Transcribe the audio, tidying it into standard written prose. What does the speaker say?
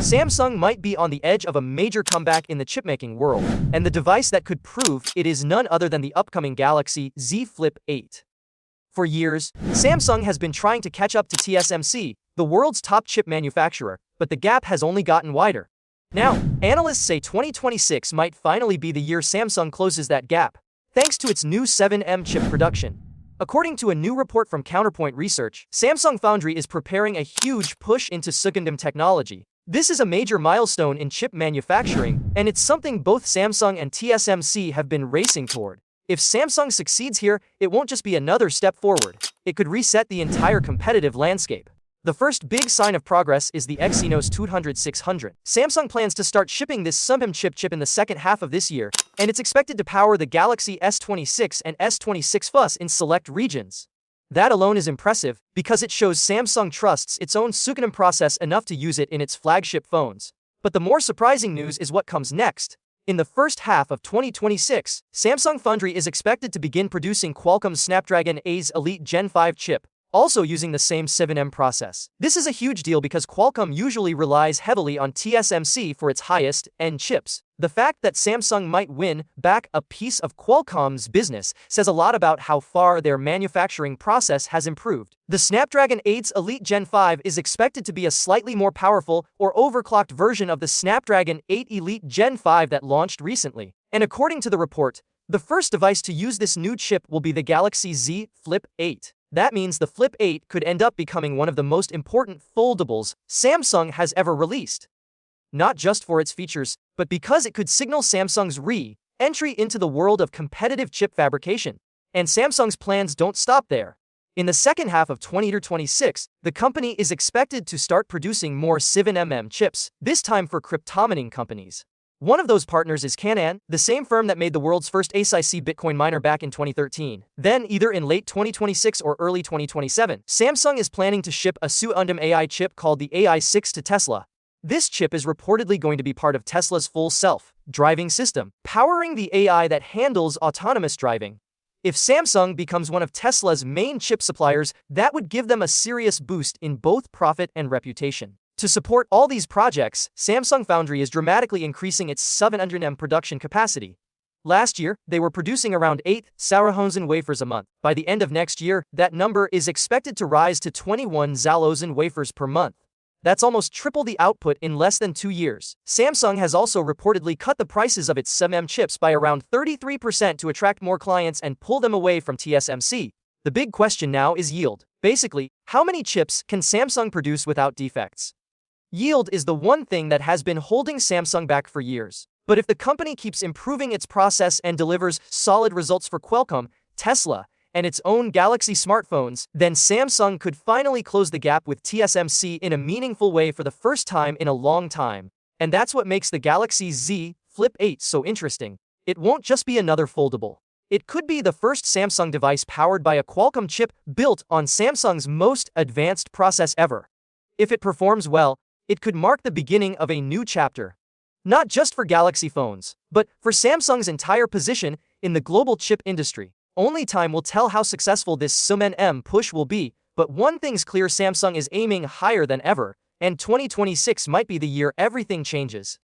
Samsung might be on the edge of a major comeback in the chipmaking world, and the device that could prove it is none other than the upcoming Galaxy Z Flip 8. For years, Samsung has been trying to catch up to TSMC, the world's top chip manufacturer, but the gap has only gotten wider. Now, analysts say 2026 might finally be the year Samsung closes that gap, thanks to its new 7M chip production. According to a new report from Counterpoint Research, Samsung Foundry is preparing a huge push into second-M technology. This is a major milestone in chip manufacturing, and it's something both Samsung and TSMC have been racing toward. If Samsung succeeds here, it won't just be another step forward. It could reset the entire competitive landscape. The first big sign of progress is the Exynos 200-600. Samsung plans to start shipping this 7M chip in the second half of this year, and it's expected to power the Galaxy S26 and S26 Plus in select regions. That alone is impressive, because it shows Samsung trusts its own second-M process enough to use it in its flagship phones. But the more surprising news is what comes next. In the first half of 2026, Samsung Foundry is expected to begin producing Qualcomm's Snapdragon 8 Elite Gen 5 chip, also using the same 7M process. This is a huge deal because Qualcomm usually relies heavily on TSMC for its highest-end chips. The fact that Samsung might win back a piece of Qualcomm's business says a lot about how far their manufacturing process has improved. The Snapdragon 8 Elite Gen 5 is expected to be a slightly more powerful or overclocked version of the Snapdragon 8 Elite Gen 5 that launched recently. And according to the report, the first device to use this new chip will be the Galaxy Z Flip 8. That means the Flip 8 could end up becoming one of the most important foldables Samsung has ever released. Not just for its features, but because it could signal Samsung's re-entry into the world of competitive chip fabrication. And Samsung's plans don't stop there. In the second half of 2026, the company is expected to start producing more 7mm chips, this time for crypto mining companies. One of those partners is Canaan, the same firm that made the world's first ASIC Bitcoin miner back in 2013. Then, either in late 2026 or early 2027, Samsung is planning to ship a second-M AI chip called the AI6 to Tesla. This chip is reportedly going to be part of Tesla's full self-driving system, powering the AI that handles autonomous driving. If Samsung becomes one of Tesla's main chip suppliers, that would give them a serious boost in both profit and reputation. To support all these projects, Samsung Foundry is dramatically increasing its 700M production capacity. Last year, they were producing around 8,000 wafers a month. By the end of next year, that number is expected to rise to 21,000 wafers per month. That's almost triple the output in less than 2 years. Samsung has also reportedly cut the prices of its 7M chips by around 33% to attract more clients and pull them away from TSMC. The big question now is yield. Basically, how many chips can Samsung produce without defects? Yield is the one thing that has been holding Samsung back for years. But if the company keeps improving its process and delivers solid results for Qualcomm, Tesla, and its own Galaxy smartphones, then Samsung could finally close the gap with TSMC in a meaningful way for the first time in a long time. And that's what makes the Galaxy Z Flip 8 so interesting. It won't just be another foldable. It could be the first Samsung device powered by a Qualcomm chip built on Samsung's most advanced process ever. If it performs well, it could mark the beginning of a new chapter. Not just for Galaxy phones, but for Samsung's entire position in the global chip industry. Only time will tell how successful this 7M push will be, but one thing's clear: Samsung is aiming higher than ever, and 2026 might be the year everything changes.